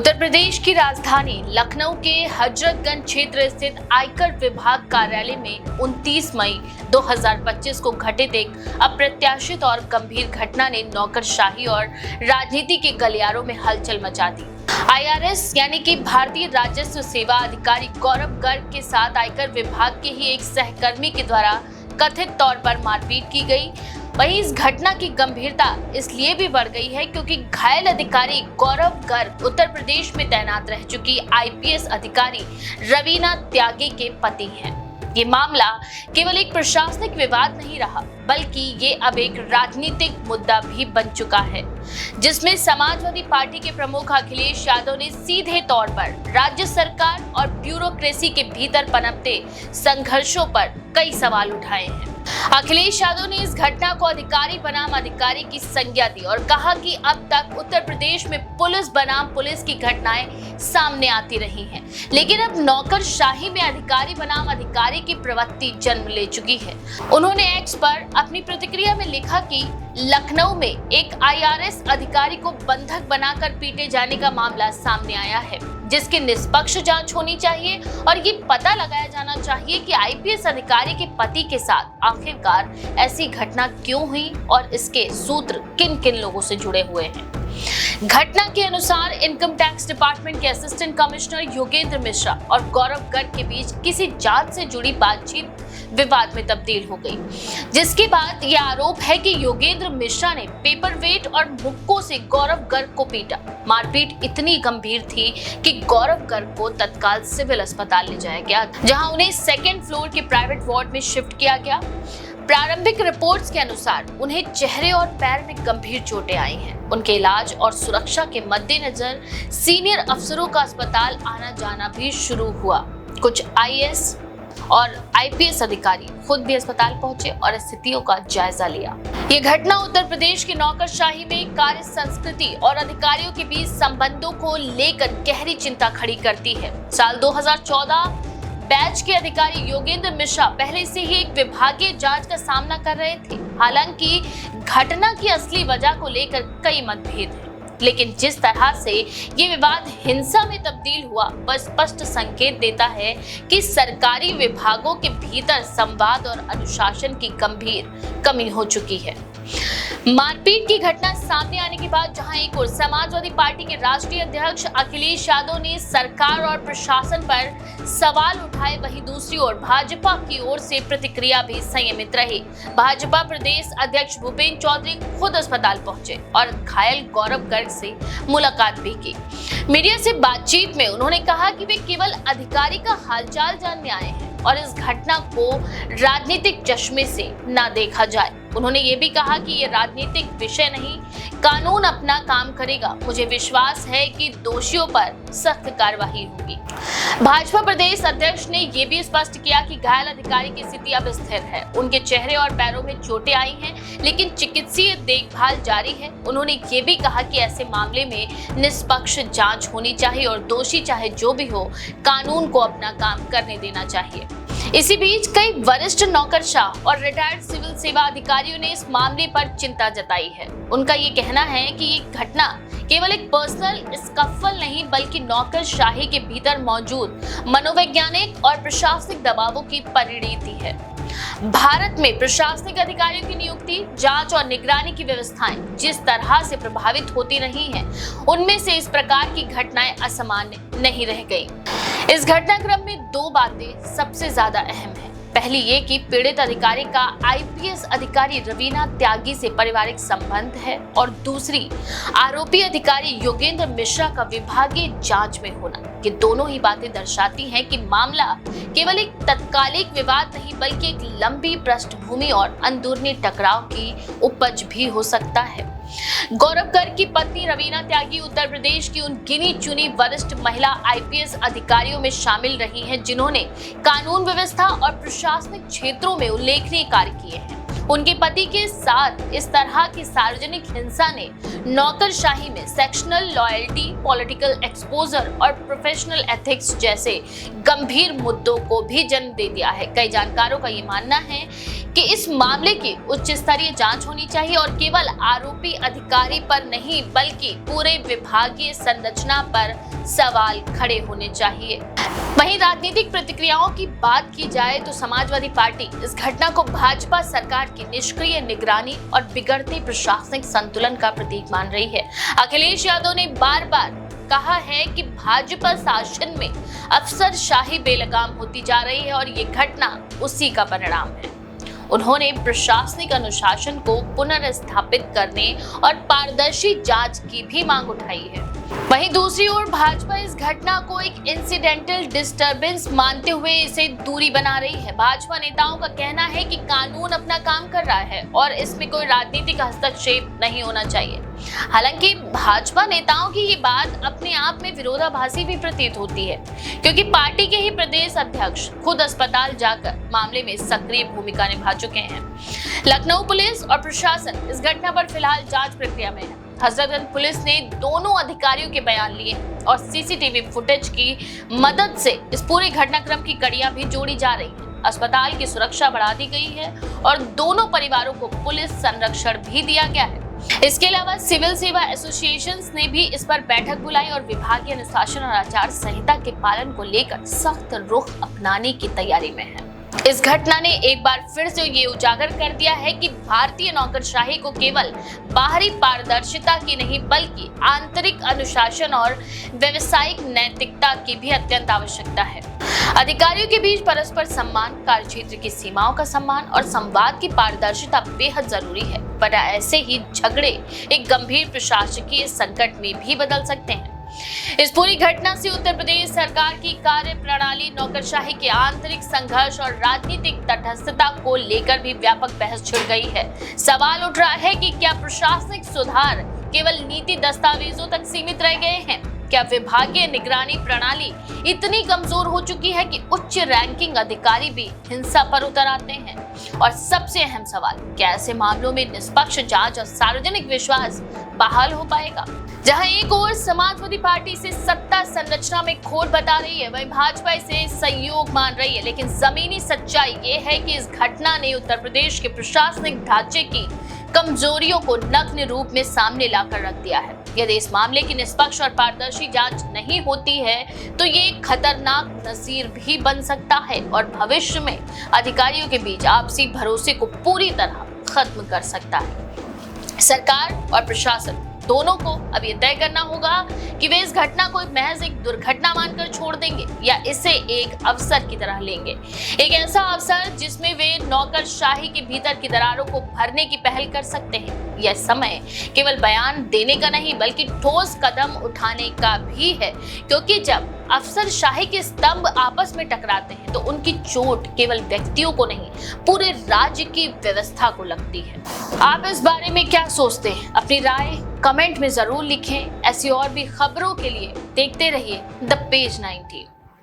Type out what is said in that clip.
उत्तर प्रदेश की राजधानी लखनऊ के हजरतगंज क्षेत्र स्थित आयकर विभाग कार्यालय में 29 मई 2025 को घटित एक अप्रत्याशित और गंभीर घटना ने नौकरशाही और राजनीति के गलियारों में हलचल मचा दी। IRS यानी कि भारतीय राजस्व सेवा अधिकारी गौरव गर्ग के साथ आयकर विभाग के ही एक सहकर्मी के द्वारा कथित तौर पर मारपीट की गई। वहीं इस घटना की गंभीरता इसलिए भी बढ़ गई है क्योंकि घायल अधिकारी गौरव गर्ग उत्तर प्रदेश में तैनात रह चुकी IPS अधिकारी रवीना त्यागी के पति हैं। ये मामला केवल एक प्रशासनिक विवाद नहीं रहा, बल्कि ये अब एक राजनीतिक मुद्दा भी बन चुका है, जिसमें समाजवादी पार्टी के प्रमुख अखिलेश यादव ने सीधे तौर पर राज्य सरकार और ब्यूरोक्रेसी के भीतर पनपते संघर्षों पर कई सवाल उठाए हैं। अखिलेश यादव ने इस घटना को अधिकारी बनाम अधिकारी की संज्ञा दी और कहा कि अब तक उत्तर प्रदेश में पुलिस बनाम पुलिस की घटनाएं सामने आती रही हैं, लेकिन अब नौकरशाही में अधिकारी बनाम अधिकारी की प्रवृत्ति जन्म ले चुकी है। उन्होंने एक्स पर अपनी प्रतिक्रिया में लिखा कि लखनऊ में एक IRS अधिकारी को बंधक बनाकर पीटे जाने का मामला सामने आया है, जिसकी निष्पक्ष जांच होनी चाहिए और ये पता लगाया जाना चाहिए कि IPS अधिकारी के पति के साथ आखिरकार ऐसी घटना क्यों हुई और इसके सूत्र किन किन लोगों से जुड़े हुए हैं। घटना के अनुसार इनकम टैक्स डिपार्टमेंट के असिस्टेंट कमिश्नर योगेंद्र मिश्रा और गौरव गर्ग के बीच किसी जांच से जुड़ी बातचीत विवाद में तब्दील हो गई, जिसके बाद यह आरोप है कि योगेंद्र मिश्रा ने पेपर वेट और मुक्कों से गौरव गर्ग को पीटा। मारपीट इतनी गंभीर थी कि गौरव गर्ग को तत्काल सिविल अस्पताल ले जाया गया, जहां उन्हें सेकेंड फ्लोर के प्राइवेट वार्ड में शिफ्ट किया गया। प्रारंभिक रिपोर्ट्स के अनुसार उन्हें चेहरे और पैर में गंभीर चोटें आई हैं। उनके इलाज और सुरक्षा के मद्देनजर सीनियर अफसरों का अस्पताल आना जाना भी शुरू हुआ। कुछ IAS और IPS अधिकारी खुद भी अस्पताल पहुंचे और स्थितियों का जायजा लिया। ये घटना उत्तर प्रदेश की नौकरशाही में कार्य संस्कृति और अधिकारियों के बीच संबंधों को लेकर गहरी चिंता खड़ी करती है। साल 2014 बैच के अधिकारी योगेंद्र मिश्रा पहले से ही एक विभागीय जांच का सामना कर रहे थे। हालांकि घटना की असली वजह को लेकर कई मतभेद हैं, लेकिन जिस तरह से ये विवाद हिंसा में तब्दील हुआ वह स्पष्ट संकेत देता है कि सरकारी विभागों के भीतर संवाद और अनुशासन की गंभीर कमी हो चुकी है। मारपीट की घटना सामने आने के बाद जहां एक ओर समाजवादी पार्टी के राष्ट्रीय अध्यक्ष अखिलेश यादव ने सरकार और प्रशासन पर सवाल उठाए, वहीं दूसरी ओर भाजपा की ओर से प्रतिक्रिया भी संयमित रही। भाजपा प्रदेश अध्यक्ष भूपेंद्र चौधरी खुद अस्पताल पहुंचे और घायल गौरव गर्ग से मुलाकात भी की। मीडिया से बातचीत में उन्होंने कहा कि वे केवल अधिकारी का हालचाल जानने आए हैं और इस घटना को राजनीतिक चश्मे से ना देखा जाए। उन्होंने ये भी कहा कि ये राजनीतिक विषय नहीं, कानून अपना काम करेगा। मुझे विश्वास है कि दोषियों पर सख्त कार्रवाई होगी। भाजपा प्रदेश अध्यक्ष ने ये भी स्पष्ट किया कि घायल अधिकारी की स्थिति अब स्थिर है। उनके चेहरे और पैरों में चोटें आई हैं, लेकिन चिकित्सीय देखभाल जारी है। उन्होंने ये भी कहा कि ऐसे मामले में निष्पक्ष जांच होनी चाहिए और दोषी चाहे जो भी हो, कानून को अपना काम करने देना चाहिए। इसी बीच कई वरिष्ठ नौकरशाह और रिटायर्ड सिविल सेवा अधिकारियों ने इस मामले पर चिंता जताई है। उनका ये कहना है कि ये घटना केवल एक पर्सनल स्कफल नहीं, बल्कि नौकरशाही के भीतर मौजूद मनोवैज्ञानिक और प्रशासनिक दबावों की परिणति है। भारत में प्रशासनिक अधिकारियों की नियुक्ति, जांच और निगरानी की व्यवस्थाएं जिस तरह से प्रभावित होती रही हैं, उनमें से इस प्रकार की घटनाएं असामान्य नहीं रह गई। इस घटनाक्रम में दो बातें सबसे ज्यादा अहम हैं। पहली ये कि पीड़ित अधिकारी का IPS अधिकारी रवीना त्यागी से पारिवारिक संबंध है और दूसरी आरोपी अधिकारी योगेंद्र मिश्रा का विभागीय जांच में होना। ये दोनों ही बातें दर्शाती हैं कि मामला केवल एक तत्कालिक विवाद नहीं, बल्कि एक लंबी पृष्ठभूमि और अंदरूनी टकराव की उपज भी हो सकता है। गौरव गर्ग की पत्नी रवीना त्यागी उत्तर प्रदेश की उन गिनी चुनी वरिष्ठ महिला IPS अधिकारियों में शामिल रही हैं, जिन्होंने कानून व्यवस्था और प्रशासनिक क्षेत्रों में उल्लेखनीय कार्य किए हैं। उनके पति के साथ इस तरह की सार्वजनिक हिंसा ने नौकरशाही में सेक्शनल लॉयल्टी, पॉलिटिकल एक्सपोजर और प्रोफेशनल एथिक्स जैसे गंभीर मुद्दों को भी जन्म दे दिया है। कई जानकारों का ये मानना है कि इस मामले की उच्च स्तरीय जांच होनी चाहिए और केवल आरोपी अधिकारी पर नहीं बल्कि पूरे विभागीय संरचना पर सवाल खड़े होने चाहिए। वहीं राजनीतिक प्रतिक्रियाओं की बात की जाए तो समाजवादी पार्टी इस घटना को भाजपा सरकार की निष्क्रिय निगरानी और बिगड़ते प्रशासनिक संतुलन का प्रतीक मान रही है। अखिलेश यादव ने बार बार कहा है कि भाजपा शासन में अफसरशाही बेलगाम होती जा रही है और ये घटना उसी का परिणाम है। उन्होंने प्रशासनिक अनुशासन को पुनर्स्थापित करने और पारदर्शी जांच की भी मांग उठाई है। वहीं दूसरी ओर भाजपा इस घटना को एक इंसिडेंटल डिस्टरबेंस मानते हुए इसे दूरी बना रही है। भाजपा नेताओं का कहना है कि कानून अपना काम कर रहा है और इसमें कोई राजनीतिक हस्तक्षेप नहीं होना चाहिए। हालांकि भाजपा नेताओं की ये बात अपने आप में विरोधाभासी भी प्रतीत होती है, क्योंकि पार्टी के ही प्रदेश अध्यक्ष खुद अस्पताल जाकर मामले में सक्रिय भूमिका निभा चुके हैं। लखनऊ पुलिस और प्रशासन इस घटना पर फिलहाल जांच प्रक्रिया में है। हजरतगंज पुलिस ने दोनों अधिकारियों के बयान लिए और सीसीटीवी फुटेज की मदद से इस पूरे घटनाक्रम की कड़ियां भी जोड़ी जा रही हैं। अस्पताल की सुरक्षा बढ़ा दी गई है और दोनों परिवारों को पुलिस संरक्षण भी दिया गया है। इसके अलावा सिविल सेवा एसोसिएशंस ने भी इस पर बैठक बुलाई और विभागीय अनुशासन और आचार संहिता के पालन को लेकर सख्त रुख अपनाने की तैयारी में है। इस घटना ने एक बार फिर से ये उजागर कर दिया है कि भारतीय नौकरशाही को केवल बाहरी पारदर्शिता की नहीं बल्कि आंतरिक अनुशासन और व्यावसायिक नैतिकता की भी अत्यंत आवश्यकता है। अधिकारियों के बीच परस्पर सम्मान, कार्यक्षेत्र की सीमाओं का सम्मान और संवाद की पारदर्शिता बेहद जरूरी है, पर ऐसे ही झगड़े एक गंभीर प्रशासकीय संकट में भी बदल सकते हैं। इस पूरी घटना से उत्तर प्रदेश सरकार की कार्य प्रणाली, नौकरशाही के आंतरिक संघर्ष और राजनीतिक तटस्थता को लेकर भी व्यापक बहस छिड़ गई है। सवाल उठ रहा है कि क्या प्रशासनिक सुधार केवल नीति दस्तावेजों तक सीमित रह गए हैं? क्या विभागीय निगरानी प्रणाली इतनी कमजोर हो चुकी है कि उच्च रैंकिंग अधिकारी भी हिंसा पर उतर आते हैं? और सबसे अहम सवाल, क्या ऐसे मामलों में निष्पक्ष जांच और सार्वजनिक विश्वास बहाल हो पाएगा? जहां एक ओर समाजवादी पार्टी से सत्ता संरचना में खोट बता रही है, वहीं भाजपा इसे सहयोग मान रही है। लेकिन जमीनी सच्चाई ये है कि इस घटना ने उत्तर प्रदेश के प्रशासनिक ढांचे की कमजोरियों को नग्न रूप में सामने लाकर रख दिया है। यदि इस मामले की निष्पक्ष और पारदर्शी जांच नहीं होती है तो ये एक खतरनाक नजीर भी बन सकता है और भविष्य में अधिकारियों के बीच आपसी भरोसे को पूरी तरह खत्म कर सकता है। सरकार और प्रशासन दोनों को अब ये तय करना होगा कि वे इस घटना को महज एक दुर्घटना मानकर छोड़ देंगे या इसे एक अवसर की तरह लेंगे, एक ऐसा अवसर जिसमें वे नौकरशाही के भीतर की दरारों को भरने की पहल कर सकते हैं। यह समय केवल बयान देने का नहीं बल्कि ठोस कदम उठाने का भी है, क्योंकि जब अफसरशाही के स्तंभ आपस में टकराते हैं तो उनकी चोट केवल व्यक्तियों को नहीं पूरे राज्य की व्यवस्था को लगती है। आप इस बारे में क्या सोचते हैं? अपनी राय कमेंट में जरूर लिखें। ऐसी और भी खबरों के लिए देखते रहिए द पेज 90।